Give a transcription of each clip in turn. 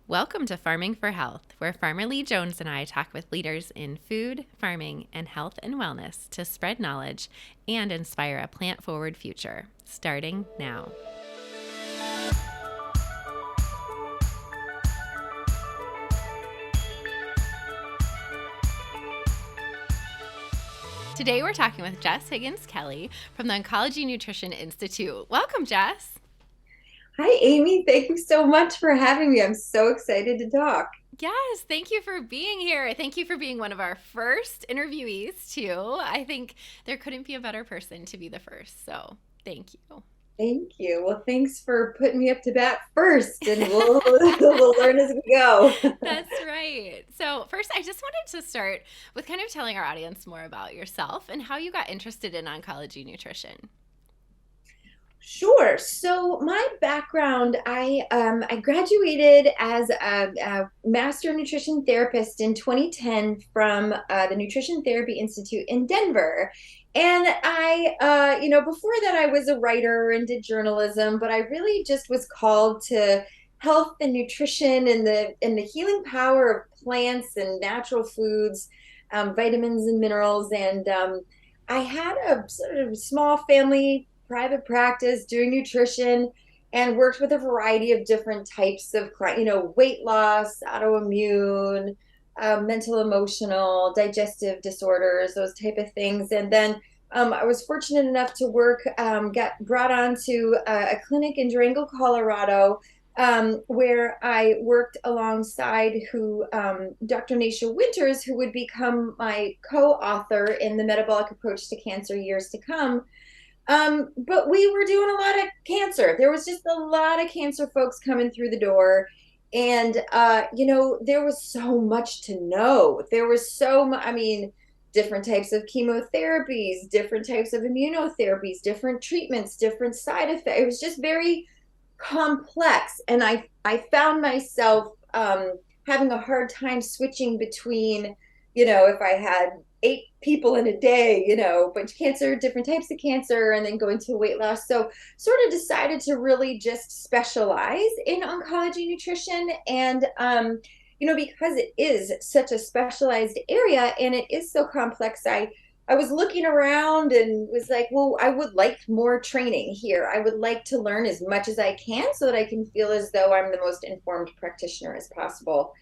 Welcome to Farming for Health, where Farmer Lee Jones and I talk with leaders in food, farming, and health and wellness to spread knowledge and inspire a plant-forward future, starting now. Today we're talking with Jess Higgins Kelley from the Oncology Nutrition Institute. Welcome, Jess. Hi, Amy. Thank you so much for having me. I'm so excited to talk. Yes, thank you for being here. Thank you for being one of our first interviewees, too. I think there couldn't be a better person to be the first, so thank you. Thank you. Well, thanks for putting me up to bat first, and we'll learn as we go. That's right. So, first, I just wanted to start with kind of telling our audience more about yourself and how you got interested in oncology nutrition. Sure. So my background, I graduated as a master nutrition therapist in 2010 from the Nutrition Therapy Institute in Denver. And before that, I was a writer and did journalism, but I really just was called to health and nutrition and the healing power of plants and natural foods, vitamins and minerals. And I had a sort of small family private practice doing nutrition and worked with a variety of different types of weight loss, autoimmune, mental, emotional, digestive disorders, those type of things. And then I was fortunate enough to got brought on to a clinic in Durango, Colorado, where I worked alongside Dr. Nasha Winters, who would become my co-author in the Metabolic Approach to Cancer years to come. But we were doing a lot of cancer. There was just a lot of cancer folks coming through the door. And, there was so much to know. There was different types of chemotherapies, different types of immunotherapies, different treatments, different side effects. It was just very complex. And I found myself having a hard time switching between, if I had 8 people in a day, bunch of cancer, different types of cancer, and then going to weight loss. So sort of decided to really just specialize in oncology nutrition. And, because it is such a specialized area and it is so complex, I was looking around and was like, well, I would like more training here. I would like to learn as much as I can so that I can feel as though I'm the most informed practitioner as possible.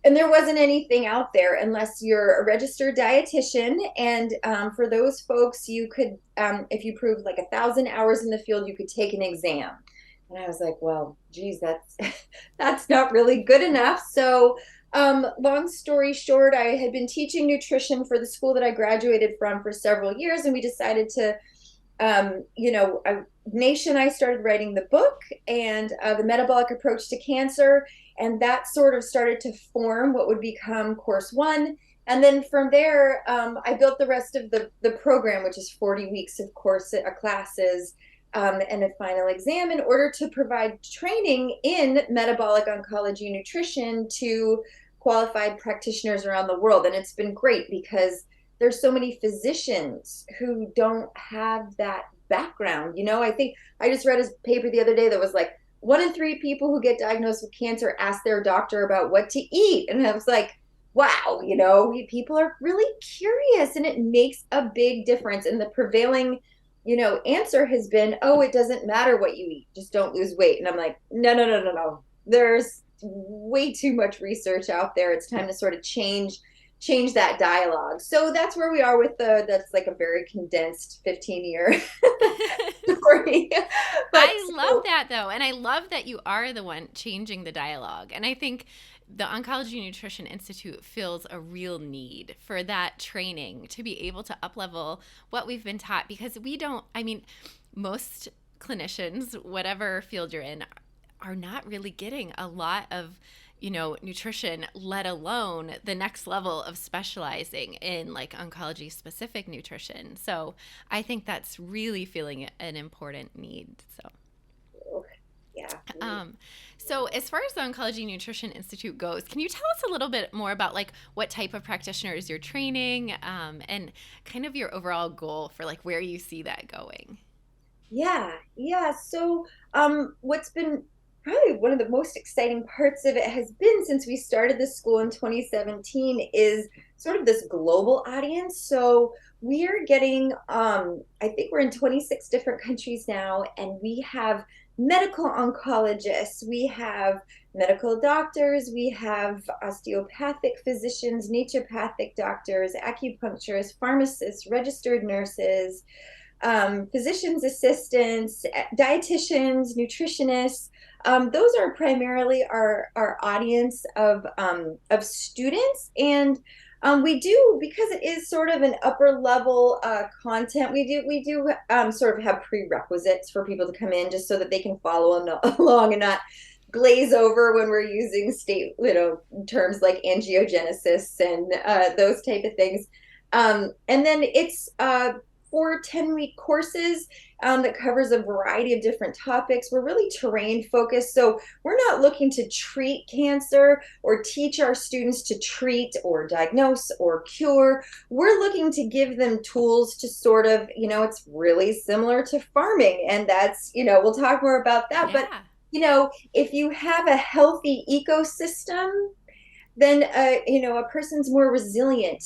And there wasn't anything out there unless you're a registered dietitian. And for those folks, you could, if you proved like 1,000 hours in the field, you could take an exam. And I was like, well, geez, that's not really good enough. So long story short, I had been teaching nutrition for the school that I graduated from for several years. And we decided to, Nation and I started writing the book and the Metabolic Approach to Cancer. And that sort of started to form what would become course one. And then from there, I built the rest of the program, which is 40 weeks of classes and a final exam in order to provide training in metabolic oncology nutrition to qualified practitioners around the world. And it's been great because there's so many physicians who don't have that background. I think I just read a paper the other day that was like, 1 in 3 people who get diagnosed with cancer ask their doctor about what to eat. And I was like, wow, people are really curious and it makes a big difference. And the prevailing, answer has been, oh, it doesn't matter what you eat, just don't lose weight. And I'm like, no, no, no, no, no. There's way too much research out there. It's time to sort of change that dialogue. So that's where we are with that's like a very condensed 15-year story. But I love that, though. And I love that you are the one changing the dialogue. And I think the Oncology Nutrition Institute feels a real need for that training to be able to up-level what we've been taught, because most clinicians, whatever field you're in, are not really getting a lot of nutrition, let alone the next level of specializing in like oncology specific nutrition. So I think that's really feeling an important need. yeah. So as far as the Oncology Nutrition Institute goes, can you tell us a little bit more about like what type of practitioners you're training, and kind of your overall goal for like where you see that going? Yeah. So what's been probably one of the most exciting parts of it has been since we started the school in 2017 is sort of this global audience. So we are getting, I think we're in 26 different countries now, and we have medical oncologists, we have medical doctors, we have osteopathic physicians, naturopathic doctors, acupuncturists, pharmacists, registered nurses, physician's assistants, dietitians, nutritionists. Those are primarily our audience of students. And we do, because it is sort of an upper level content, we do sort of have prerequisites for people to come in just so that they can follow along and not glaze over when we're using terms like angiogenesis and those type of things. And then it's 4 10-week courses that covers a variety of different topics. We're really terrain focused. So we're not looking to treat cancer or teach our students to treat or diagnose or cure. We're looking to give them tools to sort of, it's really similar to farming. And that's, we'll talk more about that. Yeah. But, if you have a healthy ecosystem, then a person's more resilient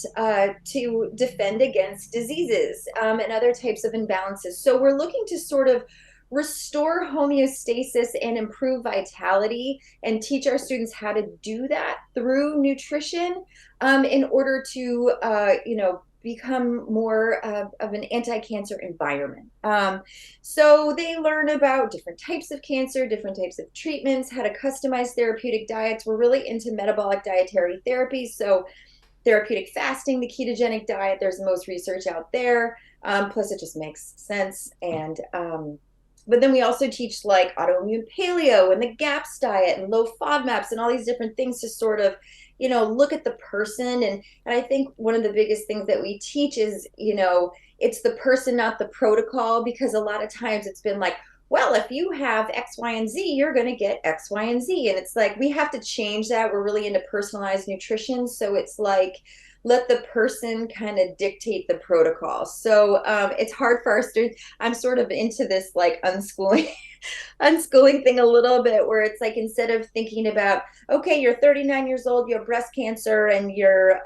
to defend against diseases and other types of imbalances. So we're looking to sort of restore homeostasis and improve vitality and teach our students how to do that through nutrition in order to become more of an anti-cancer environment. So they learn about different types of cancer, different types of treatments, how to customize therapeutic diets. We're really into metabolic dietary therapies. So therapeutic fasting, the ketogenic diet, there's the most research out there. Plus it just makes sense. And but then we also teach like autoimmune paleo and the GAPS diet and low FODMAPs and all these different things to sort of, look at the person. And I think one of the biggest things that we teach is, it's the person, not the protocol, because a lot of times it's been like, well, if you have X, Y, and Z, you're going to get X, Y, and Z. And it's like, we have to change that. We're really into personalized nutrition. So it's like, let the person kind of dictate the protocol. So it's hard for our students. I'm sort of into this like unschooling thing a little bit, where it's like, instead of thinking about, okay, you're 39 years old, you have breast cancer, and you're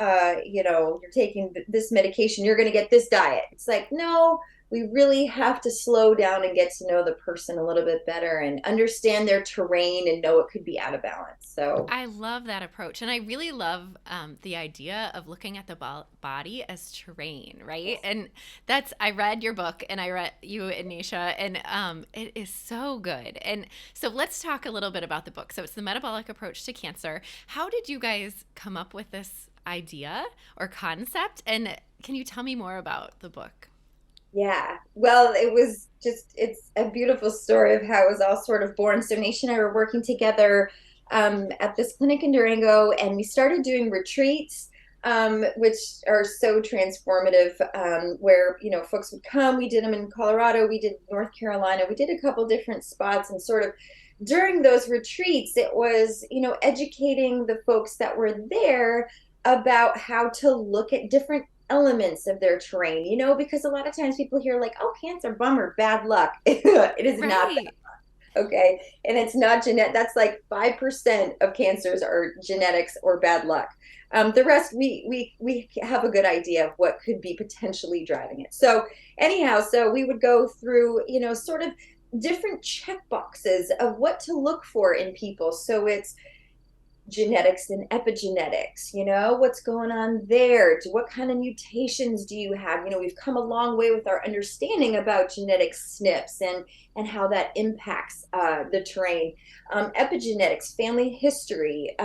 taking this medication, you're going to get this diet. It's like, no, we really have to slow down and get to know the person a little bit better and understand their terrain and know it could be out of balance. So I love that approach. And I really love the idea of looking at the body as terrain, right? And I read your book, and I read you and Nisha, and it is so good. And so let's talk a little bit about the book. So it's the Metabolic Approach to Cancer. How did you guys come up with this idea or concept? And can you tell me more about the book? yeah, well, it's a beautiful story of how it was all sort of born. So Nisha and I were working together at this clinic in Durango, and we started doing retreats, which are so transformative, where, folks would come. We did them in Colorado, we did North Carolina, we did a couple different spots, and sort of during those retreats, it was, educating the folks that were there about how to look at different elements of their terrain, because a lot of times people hear like, oh, cancer, bummer, bad luck. It is not Right. that, okay? And it's not genetic. That's like 5% of cancers are genetics or bad luck. The rest, we have a good idea of what could be potentially driving it. So anyhow, so we would go through, sort of different check boxes of what to look for in people. So it's genetics and epigenetics, what's going on there? What kind of mutations do you have? We've come a long way with our understanding about genetic SNPs and how that impacts the terrain. Epigenetics, family history,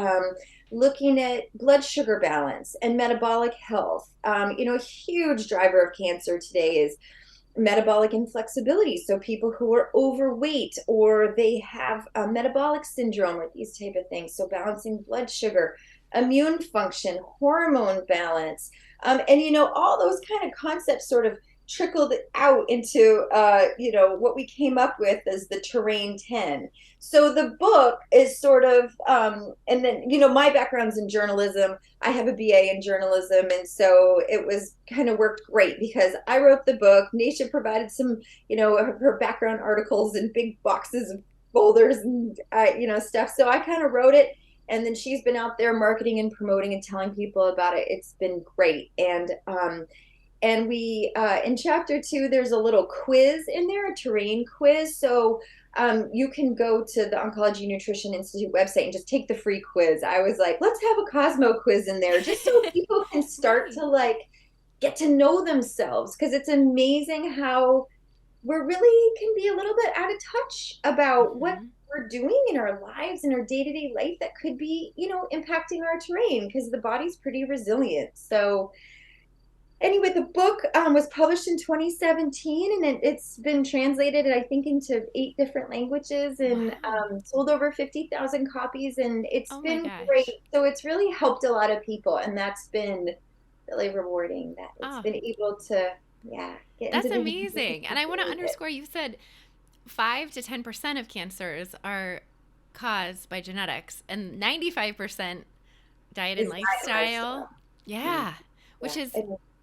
looking at blood sugar balance and metabolic health. A huge driver of cancer today is metabolic inflexibility. So people who are overweight, or they have a metabolic syndrome, or these type of things. So balancing blood sugar, immune function, hormone balance, and all those kind of concepts sort of trickled out into what we came up with as the Terrain 10. So the book is sort of and then my background's in journalism. I have a BA in journalism, and so it was kind of worked great because I wrote the book. Nisha provided some her background articles and big boxes folders and stuff. So I kind of wrote it, and then she's been out there marketing and promoting and telling people about it. It's been great. And we in chapter 2, there's a little quiz in there, a terrain quiz. So you can go to the Oncology Nutrition Institute website and just take the free quiz. I was like, let's have a Cosmo quiz in there just so people can start to like get to know themselves, because it's amazing how we're really can be a little bit out of touch about what we're doing in our lives and our day-to-day life that could be, impacting our terrain, because the body's pretty resilient. So anyway, the book was published in 2017, and it's been translated, I think, into 8 different languages, and sold over 50,000 copies, and it's been great. So it's really helped a lot of people, and that's been really rewarding, that it's been able to, get that's amazing. And I want to underscore, you said 5 to 10% of cancers are caused by genetics, and 95% diet and lifestyle. Yeah, which is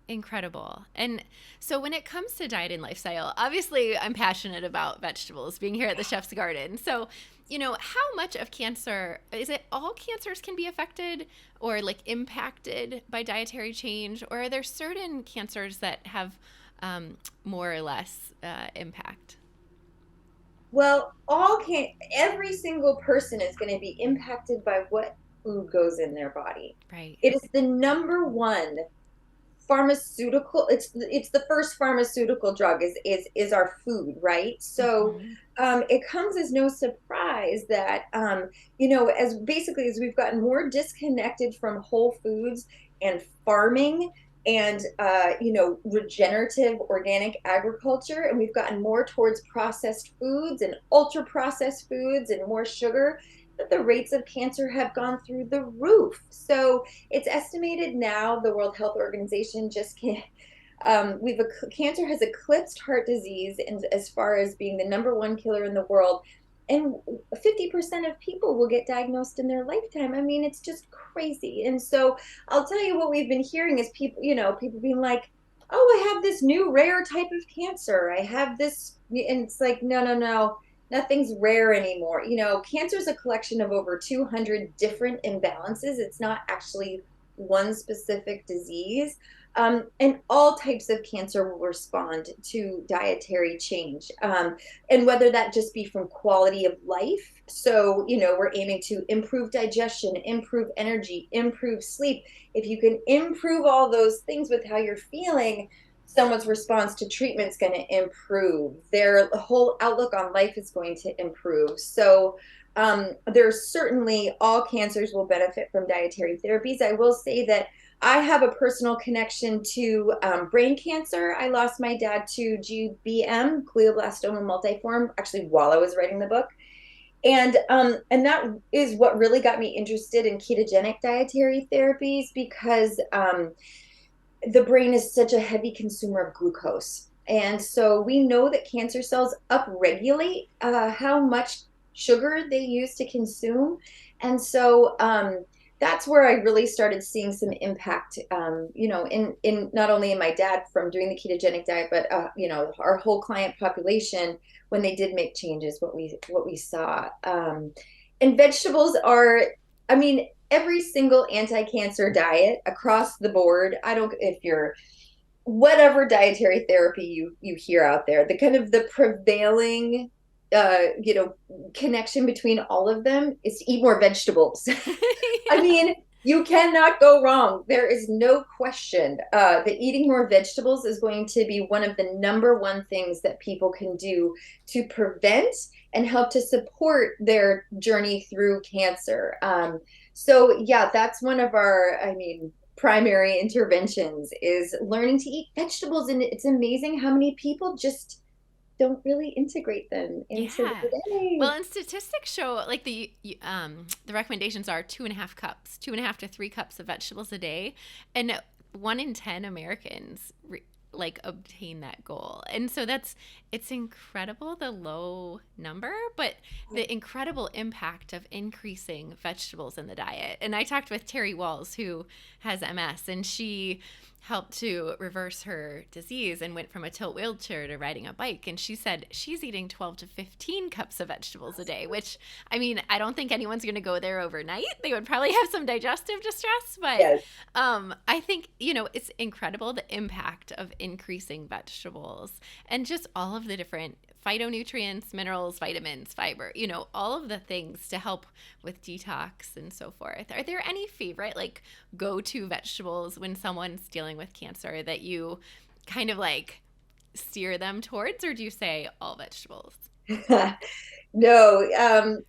incredible. And so when it comes to diet and lifestyle, obviously I'm passionate about vegetables, being here at the Chef's Garden. So, how much of cancer, is it all cancers can be affected or like impacted by dietary change? Or are there certain cancers that have more or less impact? Well, every single person is going to be impacted by what food goes in their body. Right. It is the number one pharmaceutical, it's the first pharmaceutical drug is our food, right? So it comes as no surprise that as we've gotten more disconnected from whole foods and farming and regenerative organic agriculture, and we've gotten more towards processed foods and ultra processed foods and more sugar, that the rates of cancer have gone through the roof. So it's estimated now, the World Health Organization just can't, cancer has eclipsed heart disease as far as being the number one killer in the world. And 50% of people will get diagnosed in their lifetime. I mean, it's just crazy. And so I'll tell you what we've been hearing is people being like, oh, I have this new rare type of cancer. I have this, and it's like, no. Nothing's rare anymore. Cancer is a collection of over 200 different imbalances. It's not actually one specific disease. And all types of cancer will respond to dietary change. And whether that just be from quality of life. So, we're aiming to improve digestion, improve energy, improve sleep. If you can improve all those things with how you're feeling, someone's response to treatment is going to improve. Their whole outlook on life is going to improve. So there's certainly all cancers will benefit from dietary therapies. I will say that I have a personal connection to brain cancer. I lost my dad to GBM, glioblastoma multiforme, actually while I was writing the book. And that is what really got me interested in ketogenic dietary therapies, because the brain is such a heavy consumer of glucose. And so we know that cancer cells upregulate how much sugar they use to consume. And so that's where I really started seeing some impact, in not only in my dad from doing the ketogenic diet, but, our whole client population when they did make changes, what we saw. And vegetables are, every single anti-cancer diet across the board. I don't, if you're whatever dietary therapy you hear out there, the kind of the prevailing, connection between all of them is to eat more vegetables. You cannot go wrong. There is no question that eating more vegetables is going to be one of the number one things that people can do to prevent and help to support their journey through cancer. So yeah, that's one of our, primary interventions is learning to eat vegetables. And it's amazing how many people just don't really integrate them into the day. Well, and statistics show like the recommendations are 2.5 to 3 cups of vegetables a day, and 1 in 10 Americans obtain that goal. And so it's incredible, the low number, but the incredible impact of increasing vegetables in the diet. And I talked with Terry Walls, who has MS, and she helped to reverse her disease and went from a tilt wheelchair to riding a bike. And she said she's eating 12 to 15 cups of vegetables a day, which, I mean, I don't think anyone's going to go there overnight. They would probably have some digestive distress, but Yes. I think, you know, it's incredible the impact of increasing vegetables and just all of the different phytonutrients, minerals, vitamins, fiber, you know, all of the things to help with detox and so forth. Are there any favorite like go-to vegetables when someone's dealing with cancer that you kind of like steer them towards, or do you say all vegetables? No,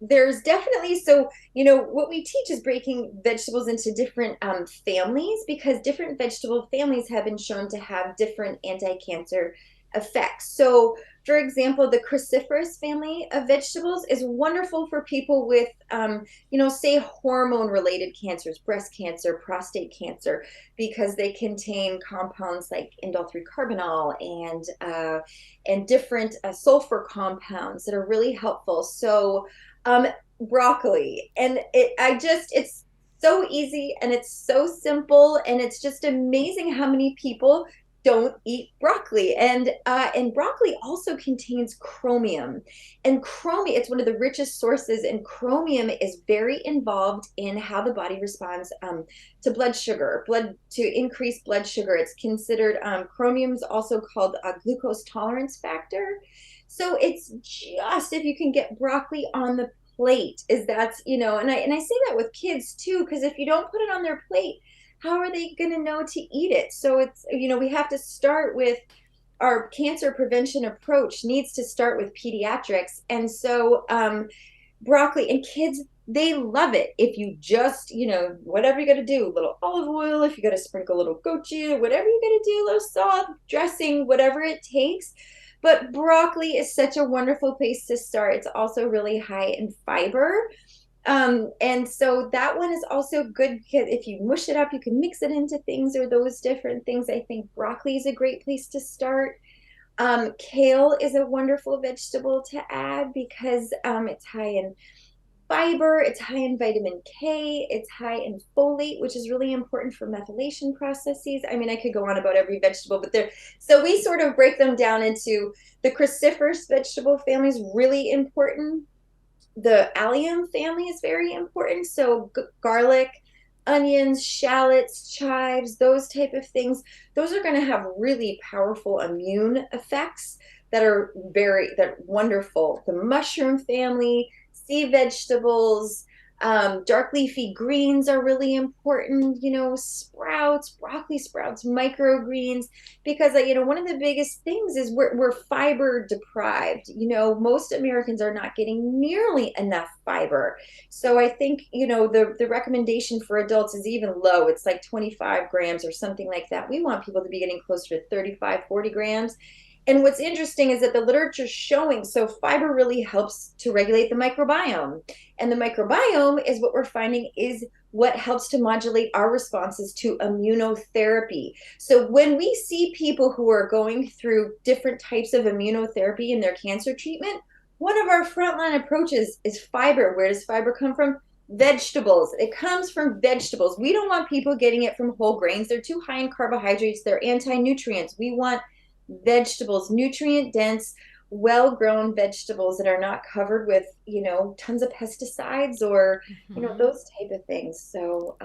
there's definitely, so what we teach is breaking vegetables into different families, because different vegetable families have been shown to have different anti-cancer effects. So for example, the cruciferous family of vegetables is wonderful for people with say hormone related cancers, breast cancer, prostate cancer, because they contain compounds like indole 3 carbinol and different sulfur compounds that are really helpful. So um, broccoli. And it's so easy and it's so simple, and it's just amazing how many people don't eat broccoli. And broccoli also contains chromium, and chromium, it's one of the richest sources, and chromium is very involved in how the body responds to blood sugar, to increase blood sugar. It's considered chromium is also called a glucose tolerance factor. So it's just, if you can get broccoli on the plate, is that's and I say that with kids too, because if you don't put it on their plate, how are they going to know to eat it? So it's we have to start with our cancer prevention approach needs to start with pediatrics. And so broccoli, and kids, they love it. If you just whatever you got to do, a little olive oil, if you got to sprinkle a little goat cheese, whatever you got to do, a little salt, dressing, whatever it takes. But broccoli is such a wonderful place to start. It's also really high in fiber. And so that one is also good, because if you mush it up, you can mix it into things or those different things. I think broccoli is a great place to start. Kale is a wonderful vegetable to add, because it's high in fiber, it's high in vitamin K, it's high in folate, which is really important for methylation processes. I mean, I could go on about every vegetable, but so we sort of break them down into the cruciferous vegetable family is really important. The allium family is very important. So garlic, onions, shallots, chives, those type of things, those are going to have really powerful immune effects that are wonderful. The mushroom family, sea vegetables, dark leafy greens are really important. Sprouts, broccoli sprouts, microgreens, because one of the biggest things is we're fiber deprived. Most Americans are not getting nearly enough fiber. So I think the recommendation for adults is even low. It's like 25 grams or something like that. We want people to be getting closer to 35, 40 grams. And what's interesting is that the literature is showing, so fiber really helps to regulate the microbiome. And the microbiome is what we're finding is what helps to modulate our responses to immunotherapy. So when we see people who are going through different types of immunotherapy in their cancer treatment, one of our frontline approaches is fiber. Where does fiber come from? Vegetables. It comes from vegetables. We don't want people getting it from whole grains. They're too high in carbohydrates. They're anti-nutrients. We want vegetables, nutrient dense, well grown vegetables that are not covered with tons of pesticides or those type of things. So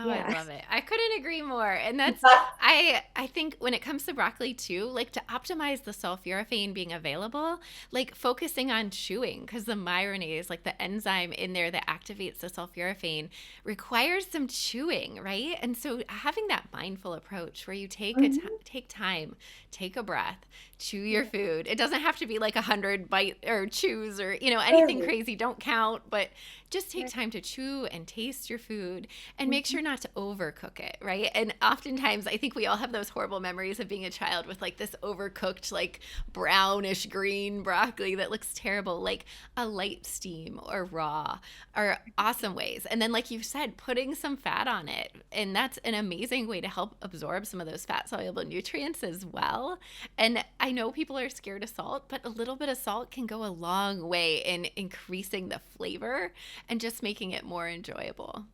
Oh, yeah. I love it. I couldn't agree more. And that's I think when it comes to broccoli too, like to optimize the sulforaphane being available, like focusing on chewing, because the myronase, like the enzyme in there that activates the sulforaphane, requires some chewing, right? And so having that mindful approach where you take take time, take a breath, chew your food. It doesn't have to be like 100 bite or chews or anything crazy. Don't count, but just take time to chew and taste your food and make sure not to overcook it, right? And oftentimes I think we all have those horrible memories of being a child with like this overcooked, like brownish green broccoli that looks terrible. Like a light steam or raw are awesome ways. And then like you said, putting some fat on it. And that's an amazing way to help absorb some of those fat soluble nutrients as well. And I know people are scared of salt, but a little bit of salt can go a long way in increasing the flavor and just making it more enjoyable.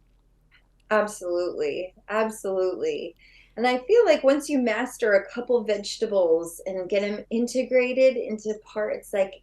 Absolutely. Absolutely. And I feel like once you master a couple vegetables and get them integrated into parts, like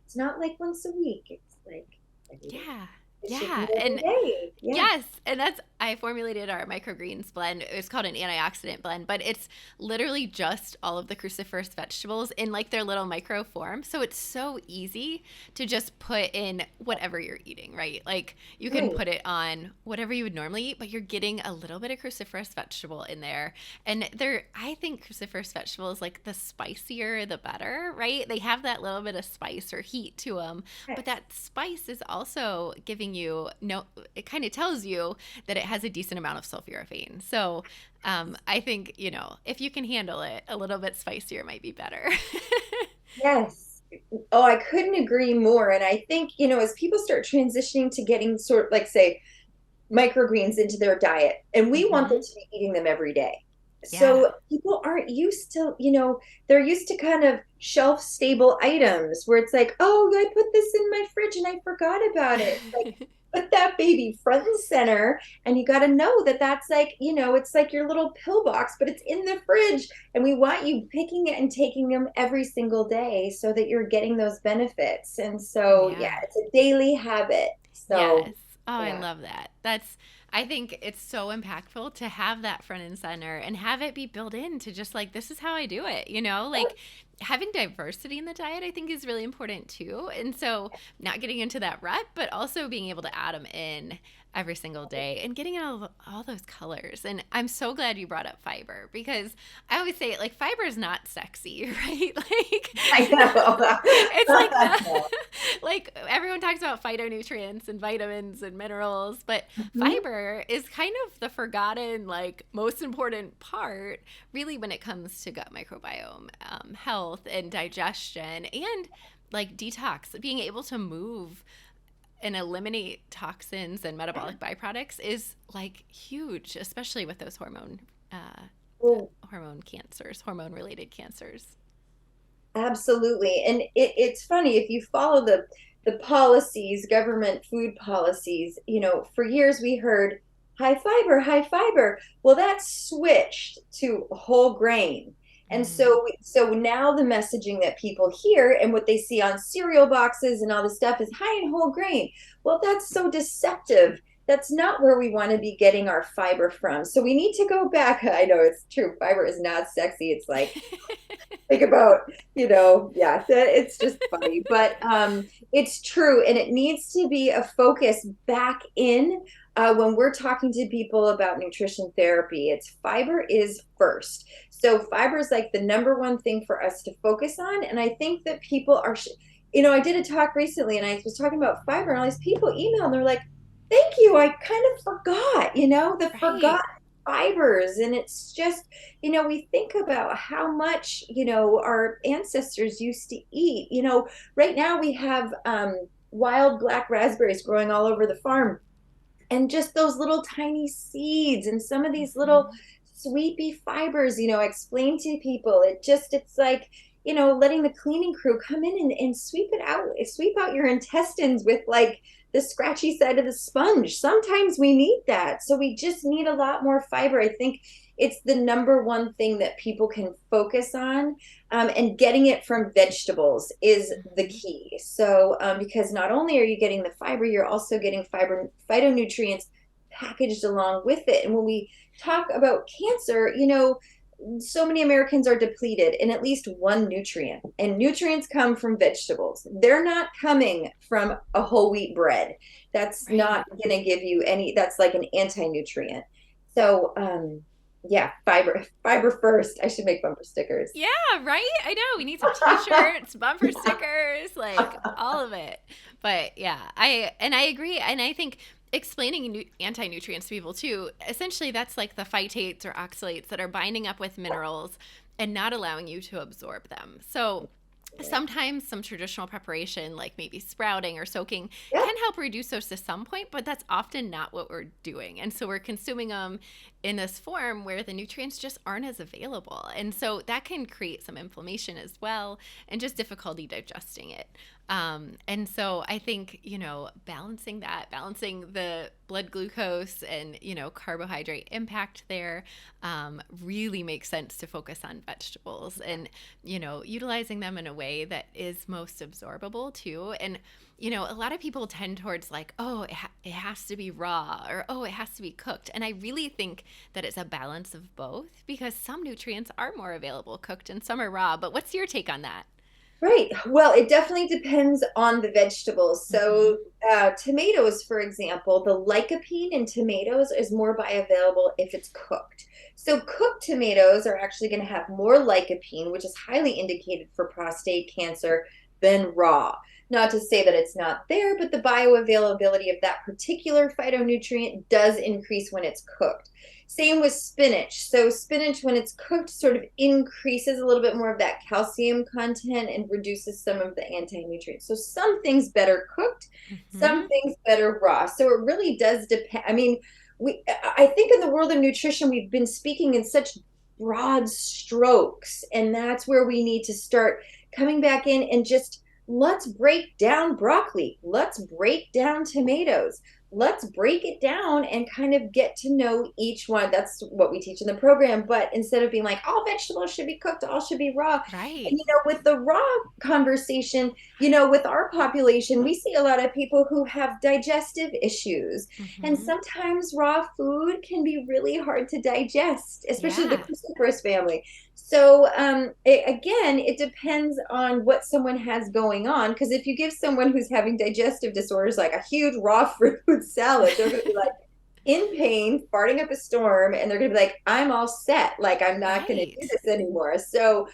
it's not like once a week. It's like every day. Yeah. It should be Yeah. every And day. Yeah. yes, and I formulated our microgreens blend. It's called an antioxidant blend, but it's literally just all of the cruciferous vegetables in like their little micro form. So it's so easy to just put in whatever you're eating, right? Like you can Right. put it on whatever you would normally eat, but you're getting a little bit of cruciferous vegetable in there. And I think cruciferous vegetables, like the spicier the better, right? They have that little bit of spice or heat to them, but Yes. that spice is also giving you no, it kind of tells you that it has a decent amount of sulforaphane. So I think, if you can handle it, a little bit spicier might be better. Yes. Oh, I couldn't agree more. And I think, as people start transitioning to getting sort of like, say, microgreens into their diet, and we want them Hmm. to be eating them every day. Yeah. So people aren't used to, they're used to kind of shelf stable items where it's like, oh, I put this in my fridge and I forgot about it. Like, put that baby front and center, and you got to know that that's like, it's like your little pill box, but it's in the fridge, and we want you picking it and taking them every single day so that you're getting those benefits. And so yeah, Yeah. it's a daily habit. So Yes. Oh, I yeah. love that. I think it's so impactful to have that front and center and have it be built into just like, this is how I do it, like having diversity in the diet, I think is really important too. And so not getting into that rut, but also being able to add them in every single day and getting all those colors. And I'm so glad you brought up fiber because I always say like fiber is not sexy, right? Like I it's like know. like everyone talks about phytonutrients and vitamins and minerals, but Mhm. fiber is kind of the forgotten, like most important part, really, when it comes to gut microbiome health and digestion and like detox. Being able to move and eliminate toxins and metabolic byproducts is like huge, especially with those Well, hormone cancers, hormone related cancers. absolutely. And it's funny if you follow the policies, government food policies, for years we heard high fiber, high fiber. Well, that's switched to whole grain. And Mm. so now the messaging that people hear and what they see on cereal boxes and all this stuff is high in whole grain. Well, that's so deceptive. That's not where we want to be getting our fiber from. So we need to go back. I know it's true. Fiber is not sexy. It's like think about, yeah, it's just funny, but it's true. And it needs to be a focus back in when we're talking to people about nutrition therapy. It's fiber is first. So fiber is like the number one thing for us to focus on. And I think that people are, I did a talk recently and I was talking about fiber, and all these people email and they're like, thank you. I kind of forgot, the Right. forgotten fibers. And it's just, we think about how much, our ancestors used to eat. Right now we have wild black raspberries growing all over the farm, and just those little tiny seeds and some of these little Hmm. sweepy fibers, explain to people. It's like, letting the cleaning crew come in and sweep out your intestines with like the scratchy side of the sponge. Sometimes we need that. So we just need a lot more fiber. I think it's the number one thing that people can focus on, and getting it from vegetables is the Hmm. key. So, because not only are you getting the fiber, you're also getting fiber phytonutrients packaged along with it. And when we talk about cancer, so many Americans are depleted in at least one nutrient, and nutrients come from vegetables. They're not coming from a whole wheat bread. That's not Right. going to give you any, that's like an anti-nutrient. So, yeah, fiber first. I should make bumper stickers. Yeah, right? I know. We need some t-shirts, bumper stickers, like all of it. But yeah, I agree. And I think explaining anti-nutrients to people too, essentially that's like the phytates or oxalates that are binding up with minerals and not allowing you to absorb them. So sometimes some traditional preparation, like maybe sprouting or soaking, Yeah. can help reduce those to some point, but that's often not what we're doing. And so we're consuming them in this form where the nutrients just aren't as available. And so that can create some inflammation as well and just difficulty digesting it. And so I think, balancing the blood glucose and, carbohydrate impact there, really makes sense to focus on vegetables and, utilizing them in a way that is most absorbable too. And, a lot of people tend towards like, oh, it has to be raw, or, oh, it has to be cooked. And I really think that it's a balance of both, because some nutrients are more available cooked and some are raw. But what's your take on that? Right. Well, it definitely depends on the vegetables. Mm-hmm. So, tomatoes, for example, the lycopene in tomatoes is more bioavailable if it's cooked. So, cooked tomatoes are actually going to have more lycopene, which is highly indicated for prostate cancer, than raw. Not to say that it's not there, but the bioavailability of that particular phytonutrient does increase when it's cooked. Same with spinach. So spinach, when it's cooked, sort of increases a little bit more of that calcium content and reduces some of the anti-nutrients. So some things better cooked, some Mm-hmm. things better raw. So it really does depend. I mean, I think in the world of nutrition, we've been speaking in such broad strokes, and that's where we need to start coming back in and just let's break down broccoli. Let's break down tomatoes. Let's break it down and kind of get to know each one. That's what we teach in the program. But instead of being like, all vegetables should be cooked, all should be raw. And, Right. with the raw conversation, with our population, we see a lot of people who have digestive issues. And Mm-hmm. sometimes raw food can be really hard to digest, especially the Yeah. cruciferous family. So again, it depends on what someone has going on. Because if you give someone who's having digestive disorders like a huge raw fruit salad, they're going to be like in pain, farting up a storm, and they're going to be like, "I'm all set. Like I'm not going to Right. do this anymore." So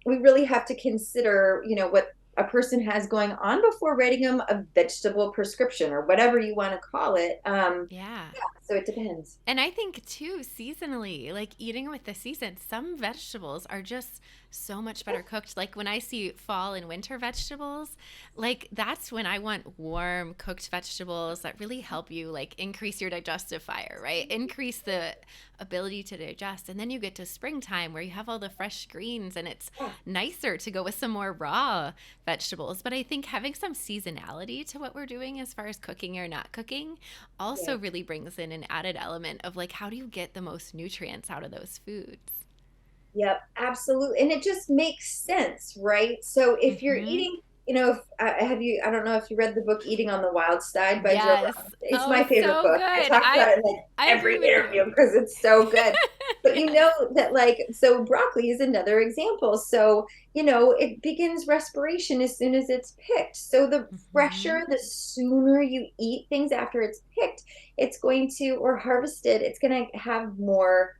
we really have to consider, what a person has going on before writing them a vegetable prescription or whatever you want to call it. Yeah. Yeah, so it depends. And I think too, seasonally, like eating with the season, some vegetables are just so much better cooked. Like when I see fall and winter vegetables, like that's when I want warm cooked vegetables that really help you like increase your digestive fire, right? Increase the ability to digest. And then you get to springtime where you have all the fresh greens and it's Yeah, nicer to go with some more raw vegetables. But I think having some seasonality to what we're doing as far as cooking or not cooking yeah. also really brings in an added element of like, how do you get the most nutrients out of those foods? Yep, absolutely. And it just makes sense, right? So if you're Mm-hmm. eating, if have you, I don't know if you read the book Eating on the Wild Side by Joe Yes. Rogan. It's Oh, my favorite so book. I good. talk I about it in like I agree every with interview you. because it's so good. But you Yes. know that like so broccoli is another example. So, it begins respiration as soon as it's picked. So the Mm-hmm. fresher, the sooner you eat things after it's picked, it's going to or harvested, it's going to have more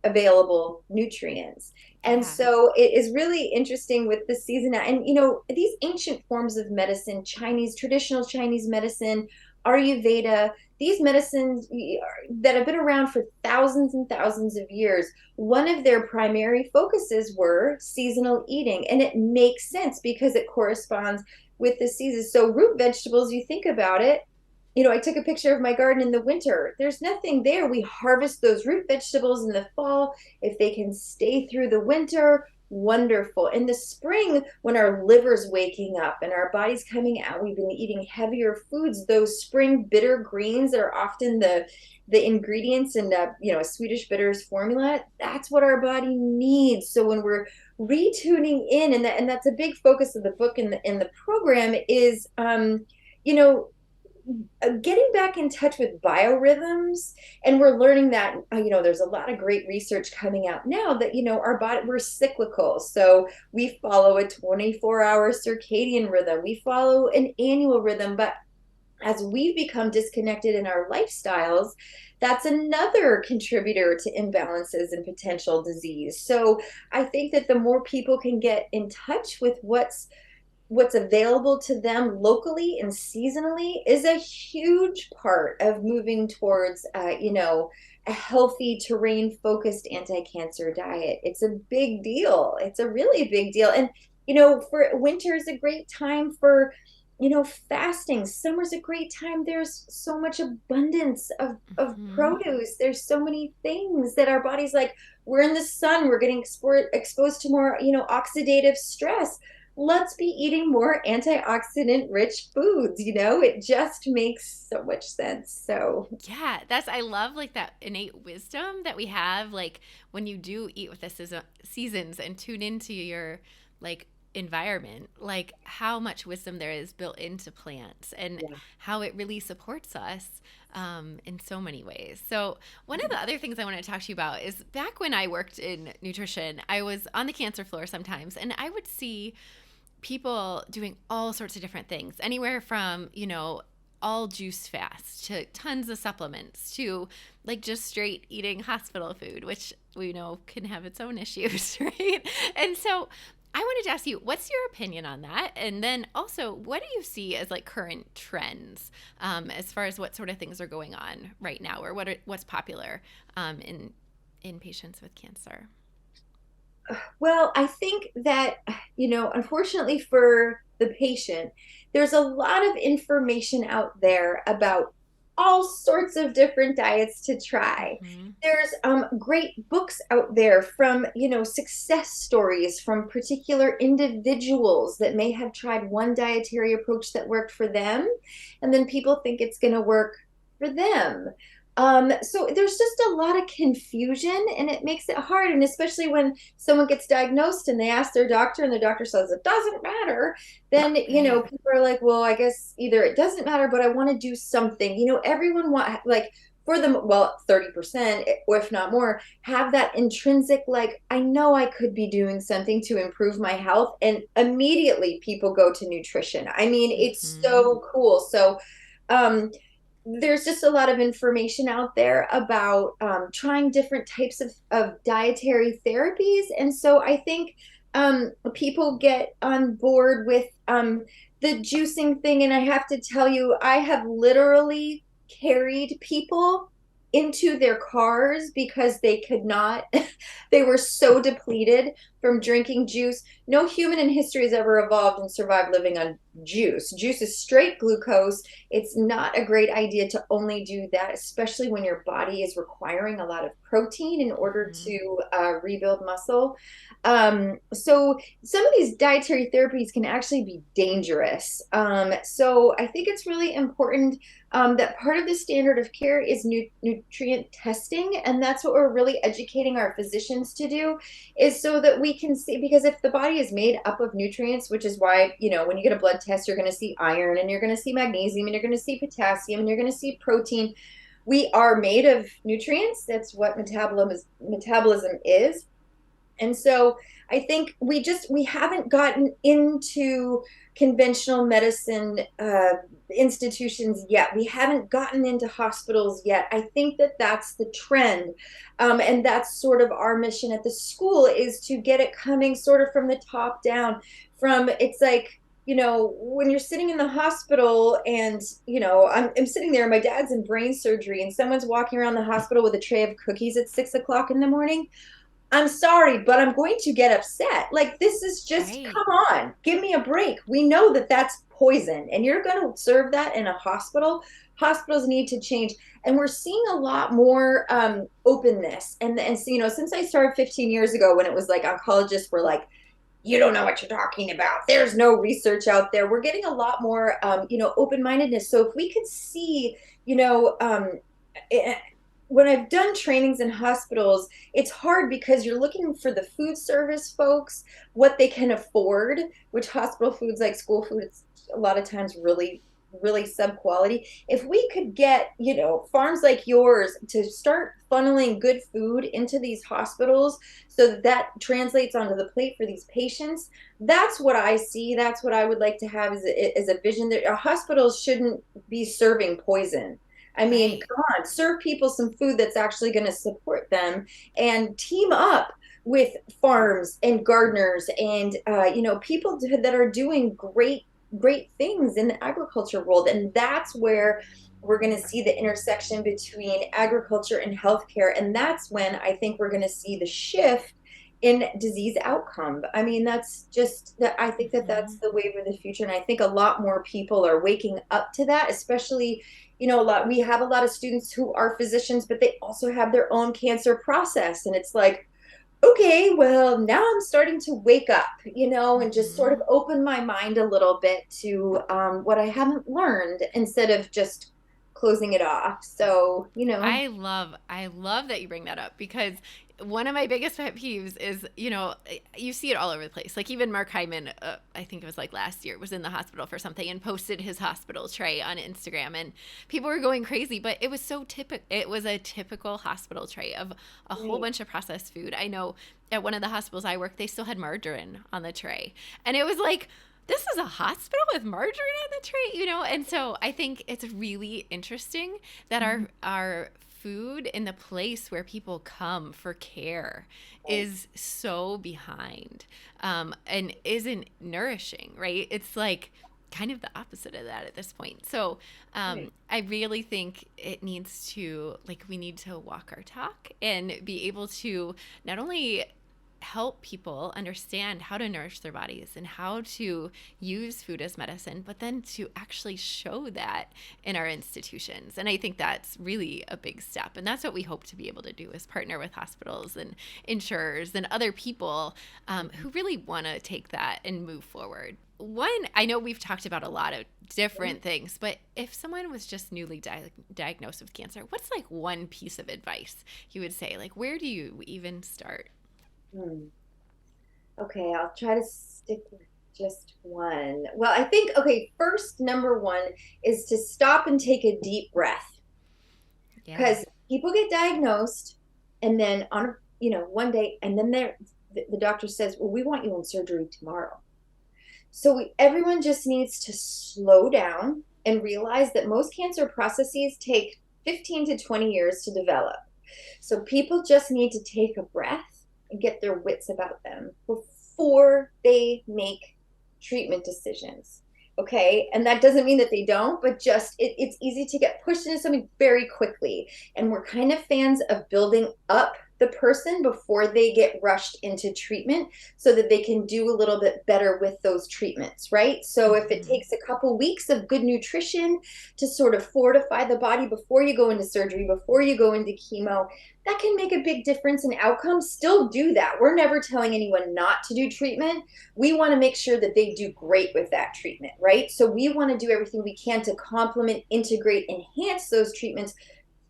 available nutrients. And Yeah. so it is really interesting with the season. And, these ancient forms of medicine, traditional Chinese medicine, Ayurveda, these medicines that have been around for thousands and thousands of years, one of their primary focuses were seasonal eating. And it makes sense because it corresponds with the seasons. So root vegetables, you think about it, I took a picture of my garden in the winter. There's nothing there. We harvest those root vegetables in the fall. If they can stay through the winter, wonderful. In the spring, when our liver's waking up and our body's coming out, we've been eating heavier foods. Those spring bitter greens that are often the ingredients in a Swedish bitters formula. That's what our body needs. So when we're retuning in, and that's a big focus of the book in the program is you know getting back in touch with biorhythms. And we're learning that there's a lot of great research coming out now that our body, we're cyclical. So we follow a 24-hour circadian rhythm, we follow an annual rhythm. But as we've become disconnected in our lifestyles, that's another contributor to imbalances and potential disease. So I think that the more people can get in touch with what's available to them locally and seasonally is a huge part of moving towards a healthy terrain focused anti-cancer diet. It's a big deal. It's a really big deal. And for winter is a great time for fasting. Summer's a great time. There's so much abundance of Mm-hmm. produce. There's so many things that our body's like, we're in the sun, we're getting exposed to more oxidative stress. let's be eating more antioxidant rich foods. It just makes so much sense. So Yeah, I love like that innate wisdom that we have. Like when you do eat with the seasons and tune into your like environment, like how much wisdom there is built into plants and yeah. how it really supports us in so many ways. So, one of the other things I want to talk to you about is back when I worked in nutrition, I was on the cancer floor sometimes, and I would see people doing all sorts of different things, anywhere from, all juice fast to tons of supplements to like just straight eating hospital food, which we know can have its own issues, right? And so I wanted to ask you, what's your opinion on that? And then also, what do you see as like current trends as far as what sort of things are going on right now, or what's popular in patients with cancer? Well, I think that, unfortunately for the patient, there's a lot of information out there about all sorts of different diets to try. Mm-hmm. There's great books out there from, success stories from particular individuals that may have tried one dietary approach that worked for them, and then people think it's going to work for them. So there's just a lot of confusion, and it makes it hard. And especially when someone gets diagnosed and they ask their doctor and the doctor says it doesn't matter, then, Right. people are like, well, I guess either it doesn't matter, but I want to do something. Everyone want like for them, well, 30%, if not more, have that intrinsic, like, I know I could be doing something to improve my health. And immediately people go to nutrition. I mean, it's Mm-hmm. so cool. So, um, there's just a lot of information out there about trying different types of dietary therapies. And so I think people get on board with the juicing thing. And I have to tell you, I have literally carried people into their cars because they could not, they were so depleted from drinking juice. No human in history has ever evolved and survived living on juice. Juice is straight glucose. It's not a great idea to only do that, especially when your body is requiring a lot of protein in order Mm-hmm. to rebuild muscle. So some of these dietary therapies can actually be dangerous. So I think it's really important that part of the standard of care is nutrient testing, and that's what we're really educating our physicians to do, is so that we can see, because if the body is made up of nutrients, which is why, when you get a blood test, you're going to see iron and you're going to see magnesium and you're going to see potassium and you're going to see protein. We are made of nutrients. That's what metabolism is. And so I think we haven't gotten into conventional medicine institutions yet. We haven't gotten into hospitals yet. I think that that's the trend. And that's sort of our mission at the school, is to get it coming sort of from the top down. It's like, when you're sitting in the hospital and, I'm sitting there, my dad's in brain surgery, and someone's walking around the hospital with a tray of cookies at 6 o'clock in the morning. I'm sorry, but I'm going to get upset. Like, this is just, Right. come on, give me a break. We know that that's poison, and you're going to serve that in a hospital. Hospitals need to change. And we're seeing a lot more openness. And so, since I started 15 years ago, when it was like oncologists were like, you don't know what you're talking about, there's no research out there, we're getting a lot more, open-mindedness. So if we could see, eh, when I've done trainings in hospitals, it's hard because you're looking for the food service folks, what they can afford, which hospital foods, like school food, it's a lot of times really, really sub quality. If we could get, farms like yours to start funneling good food into these hospitals so that translates onto the plate for these patients, that's what I see. That's what I would like to have as a vision. That hospitals shouldn't be serving poison. I mean, Right. come on, serve people some food that's actually going to support them, and team up with farms and gardeners and, people that are doing great things in the agriculture world. And that's where we're going to see the intersection between agriculture and healthcare. And that's when I think we're going to see the shift in disease outcome. I mean, that's just that, I think that Mm-hmm. that's the wave of the future. And I think a lot more people are waking up to that, especially, we have a lot of students who are physicians, but they also have their own cancer process. And it's like, okay, well, now I'm starting to wake up, and just sort of Hmm. open my mind a little bit to what I haven't learned instead of just closing it off. So, I love that you bring that up because one of my biggest pet peeves is, you see it all over the place. Like even Mark Hyman, I think it was like last year, was in the hospital for something and posted his hospital tray on Instagram, and people were going crazy. But it was so typical. It was a typical hospital tray of a whole right. bunch of processed food. I know at one of the hospitals I worked, they still had margarine on the tray, and it was like, this is a hospital with margarine on the tray. And so I think it's really interesting that Mhm. our food in the place where people come for care Right. is so behind, and isn't nourishing, right? It's like kind of the opposite of that at this point. So Right. I really think it needs to, like, we need to walk our talk and be able to not only help people understand how to nourish their bodies and how to use food as medicine, but then to actually show that in our institutions. And I think that's really a big step. And that's what we hope to be able to do, is partner with hospitals and insurers and other people who really want to take that and move forward. One, I know we've talked about a lot of different things, but if someone was just newly diagnosed with cancer, what's like one piece of advice you would say? Like, where do you even start? Hmm. Okay, I'll try to stick with just one. Well, I think, okay, first, number one is to stop and take a deep breath, Yeah. because people get diagnosed and then one day, and then the doctor says, well, we want you in surgery tomorrow. So everyone just needs to slow down and realize that most cancer processes take 15 to 20 years to develop. So people just need to take a breath and get their wits about them before they make treatment decisions. Okay. And that doesn't mean that they don't, but just it's easy to get pushed into something very quickly. And we're kind of fans of building up the person before they get rushed into treatment so that they can do a little bit better with those treatments, right? So if it Hmm. takes a couple weeks of good nutrition to sort of fortify the body before you go into surgery, before you go into chemo, that can make a big difference in outcomes. Still do that. We're never telling anyone not to do treatment. We want to make sure that they do great with that treatment, right? So we want to do everything we can to complement, integrate, enhance those treatments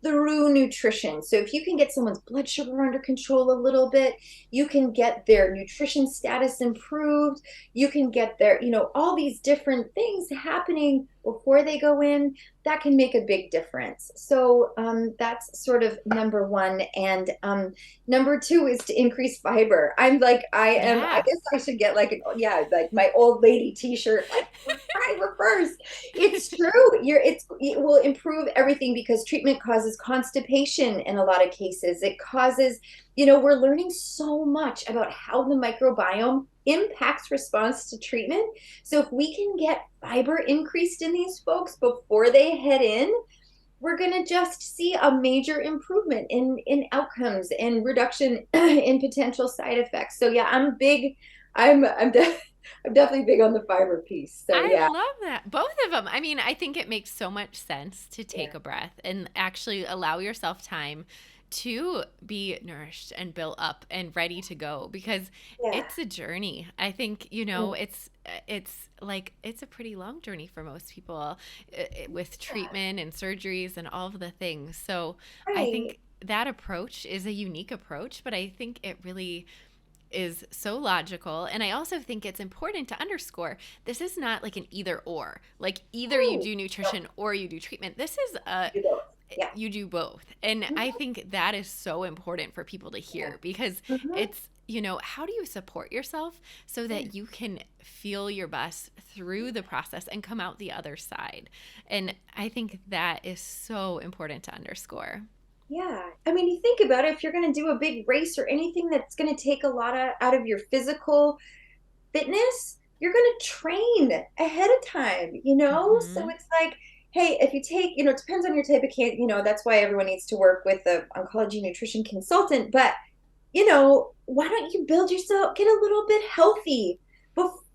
through nutrition. So if you can get someone's blood sugar under control a little bit, you can get their nutrition status improved, you can get their, all these different things happening before they go in, that can make a big difference. So that's sort of number one. And number two is to increase fiber. I Yeah. guess I should get like, yeah, like my old lady t-shirt, like fiber first. It's true. It will improve everything because treatment causes constipation in a lot of cases. It causes, we're learning so much about how the microbiome impacts response to treatment. So if we can get fiber increased in these folks before they head in, we're going to just see a major improvement in outcomes and reduction in potential side effects. So yeah, I'm big. I'm definitely big on the fiber piece. So I yeah, love that. Both of them. I mean, I think it makes so much sense to yeah, take a breath and actually allow yourself time to be nourished and built up and ready to go, because yeah. it's a journey. I think, Mm, it's like it's a pretty long journey for most people, with yeah. treatment and surgeries and all of the things. So, I Right. think that approach is a unique approach, but I think it really is so logical. And I also think it's important to underscore, this is not like an either or. Like either you Oh, do no, nutrition or you do treatment. This is a, you both. Yeah. you do both. And I Mhm. think that is so important for people to Yeah. hear, because Mhm. it's, how do you support yourself so Yeah. that you can feel your best through the process and come out the other side? And I think that is so important to underscore. Yeah. I mean, you think about it, if you're going to do a big race or anything that's going to take a lot out of your physical fitness, you're going to train ahead of time, So Hmm. it's like, hey, if you take, it depends on your type of cancer, that's why everyone needs to work with the oncology nutrition consultant. But, why don't you build yourself, get a little bit healthy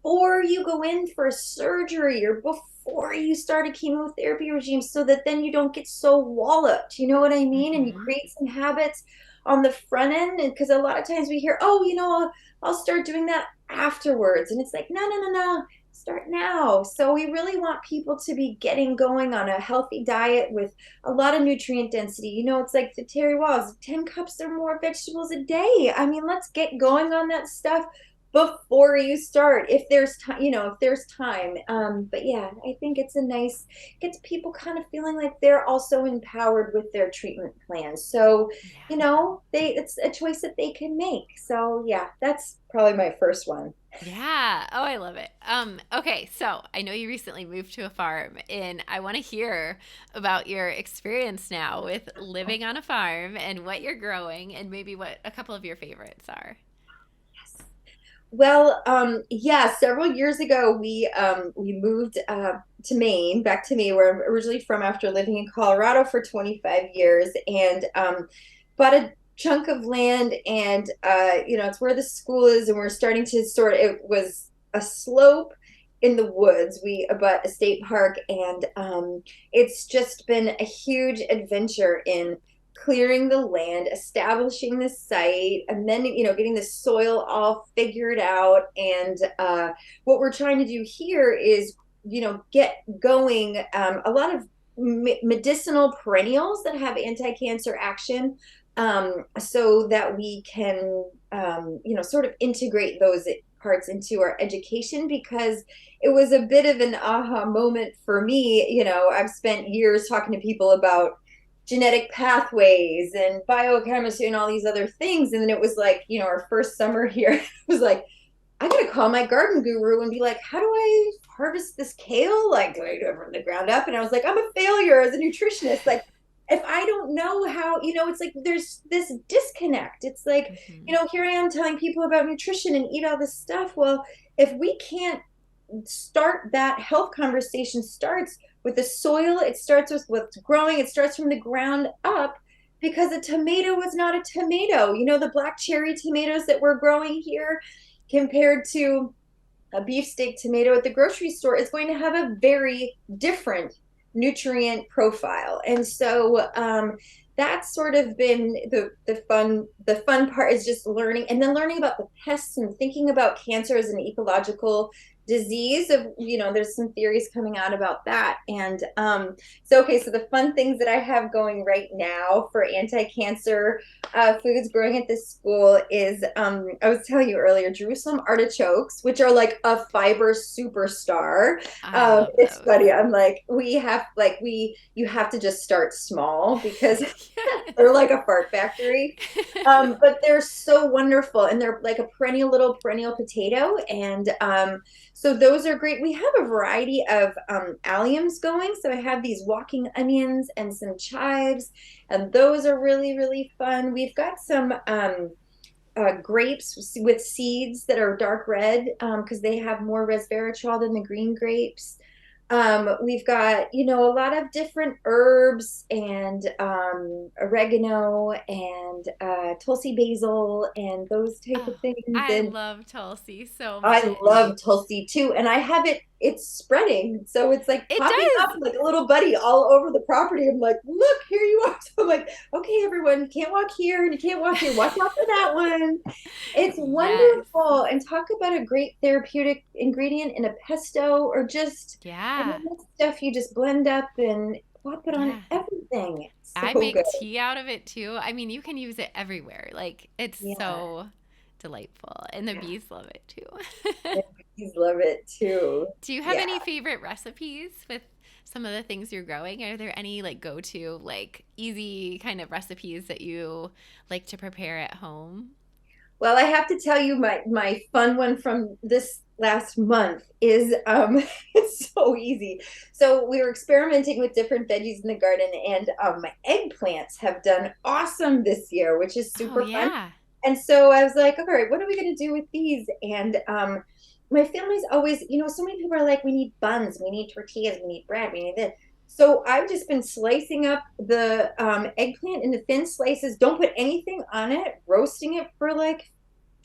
before you go in for surgery or before you start a chemotherapy regime, so that then you don't get so walloped. You know what I mean? And you Mm-hmm. create some habits on the front end. And because a lot of times we hear, oh, I'll start doing that afterwards. And it's like, no, no, no, no. Start now. So we really want people to be getting going on a healthy diet with a lot of nutrient density. It's like the Terry Walls, 10 cups or more vegetables a day. I mean, let's get going on that stuff before you start, if there's time, if there's time. But yeah, I think it's a nice, gets people kind of feeling like they're also empowered with their treatment plan. So, Yeah. it's a choice that they can make. So yeah, that's probably my first one. Yeah. Oh, I love it. Okay, so I know you recently moved to a farm, and I want to hear about your experience now with living on a farm and what you're growing and maybe what a couple of your favorites are. Well, yeah, several years ago we moved to Maine, back to Maine, where I'm originally from after living in Colorado for 25 years, and bought a chunk of land, and it's where the school is, and we're starting to it was a slope in the woods. We but a state park, and it's just been a huge adventure in clearing the land, establishing the site, and then getting the soil all figured out. And what we're trying to do here is get going a lot of medicinal perennials that have anti-cancer action, so that we can sort of integrate those parts into our education, because it was a bit of an aha moment for me. I've spent years talking to people about genetic pathways and biochemistry and all these other things. And then it was like, our first summer here, it was like, I gotta call my garden guru and be like, how do I harvest this kale? Like, do I do it from the ground up? And I was like, I'm a failure as a nutritionist. Like, if I don't know how, it's like there's this disconnect. It's like, Hmm. here I am telling people about nutrition and eat all this stuff. Well, if we can't start that health conversation, starts with the soil, it starts with what's growing, it starts from the ground up, because a tomato is not a tomato. The black cherry tomatoes that we're growing here compared to a beefsteak tomato at the grocery store is going to have a very different nutrient profile. And so that's sort of been the fun part, is just learning, and then learning about the pests and thinking about cancer as an ecological disease. Of there's some theories coming out about that. And so the fun things that I have going right now for anti-cancer foods growing at this school is, I was telling you earlier, Jerusalem artichokes, which are like a fiber superstar. I love It's those. funny. I'm like, you have to just start small, because they're like a fart factory. But they're so wonderful, and they're like a perennial potato. And so those are great. We have a variety of alliums going. So I have these walking onions and some chives, and those are really, really fun. We've got some grapes with seeds that are dark red, because they have more resveratrol than the green grapes. We've got, a lot of different herbs, and oregano, and Tulsi basil, and those type Oh, of things. I And love Tulsi so I much. love Tulsi too. And I have it's spreading. So it's like It popping up does. like a little buddy all over the property. I'm like, look, here you are. So I'm like, okay, everyone, you can't walk here and you can't walk here. Watch out for that one. It's Yes. wonderful. And talk about a great therapeutic ingredient in a pesto, or just, Yeah. that stuff you just blend up and plop it on Yeah. everything. It's I so good. make tea out of it too. I mean, you can use it everywhere. Like, it's Yeah. so delightful. And the bees love it too. And bees love it too. Do you have Yeah. any favorite recipes with some of the things you're growing? Are there any like go to, like easy kind of recipes that you like to prepare at home? Well, I have to tell you, my fun one from this last month is it's so easy. So we were experimenting with different veggies in the garden, and my eggplants have done awesome this year, which is Oh, super fun. yeah. And so I was like, all right, what are we going to do with these? And my family's always, so many people are like, we need buns, we need tortillas, we need bread, we need this. So I've just been slicing up the eggplant into thin slices, don't put anything on it, roasting it for like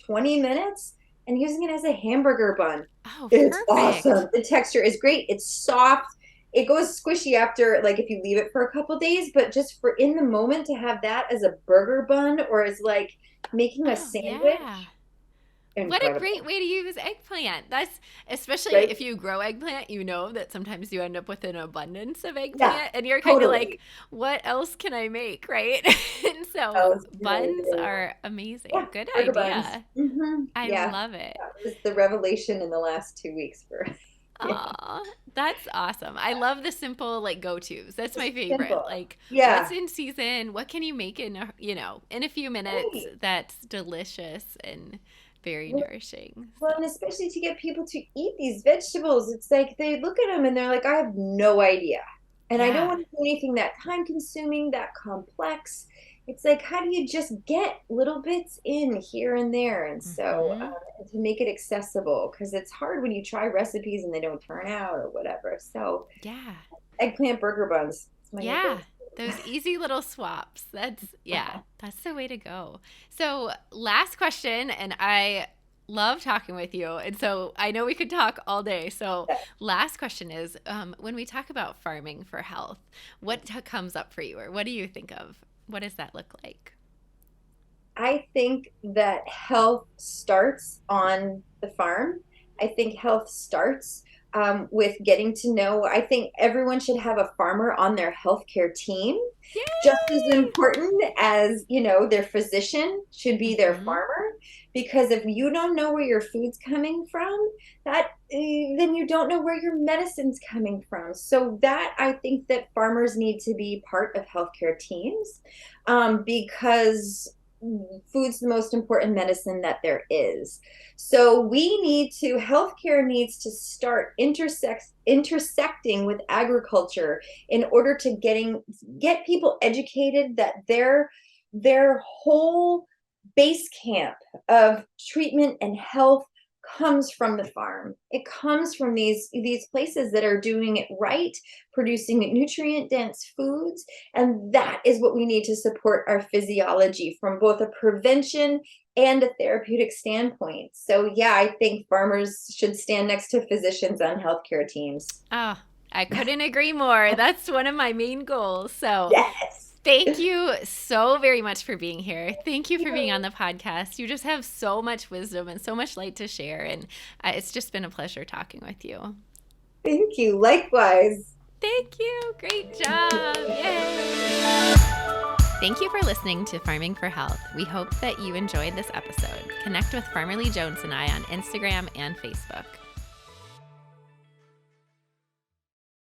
20 minutes, and using it as a hamburger bun. Oh, It's perfect. awesome. The texture is great. It's soft. It goes squishy after, like, if you leave it for a couple days, but just for in the moment to have that as a burger bun or as like making a Oh, sandwich, yeah. What a great incredible, way to use eggplant. That's especially right? if you grow eggplant, you know that sometimes you end up with an abundance of Yeah, eggplant and you're kind of like, totally. what else can I make, right? And so That was really, buns really nice. are amazing. Yeah, Good burger buns. idea. I Yeah, love it. that was the revelation in the last 2 weeks for, yeah, Aw, that's awesome. I love the simple like go-tos. That's my just favorite. simple. Like what's Yeah, in season? What can you make in in a few minutes right. that's delicious and very nourishing. Well, and especially to get people to eat these vegetables, it's like they look at them and they're like, I have no idea. And I don't Yeah. want to do anything that time consuming, that complex. It's like, how do you just get little bits in here and there? And so Mhm. and to make it accessible, because it's hard when you try recipes and they don't turn out or whatever. So Yeah. eggplant burger buns, it's my new Yeah. go-to. Those easy little swaps. That's the way to go. So, last question, and I love talking with you. And so, I know we could talk all day. So, last question is when we talk about farming for health, what comes up for you, or what do you think of? What does that look like? I think that health starts on the farm. I think health starts with getting to know. I think everyone should have a farmer on their healthcare team, just as Yay! important as, their physician should be their Mm-hmm. farmer. Because if you don't know where your food's coming from, then you don't know where your medicine's coming from. So that I think that farmers need to be part of healthcare teams, because food's the most important medicine that there is. So healthcare needs to start intersecting with agriculture in order to get people educated that their whole base camp of treatment and health comes from the farm. It comes from these places that are doing it right, producing nutrient dense foods, and that is what we need to support our physiology from both a prevention and a therapeutic standpoint. So yeah, I think farmers should stand next to physicians on healthcare teams. Oh, I couldn't agree more. That's one of my main goals. So, Yes. thank you so very much for being here. Thank you for being on You. the podcast. You just have so much wisdom and so much light to share. And it's just been a pleasure talking with you. Thank you. Likewise. Thank you. Great job. Yay. Thank you for listening to Farming for Health. We hope that you enjoyed this episode. Connect with Farmer Lee Jones and I on Instagram and Facebook.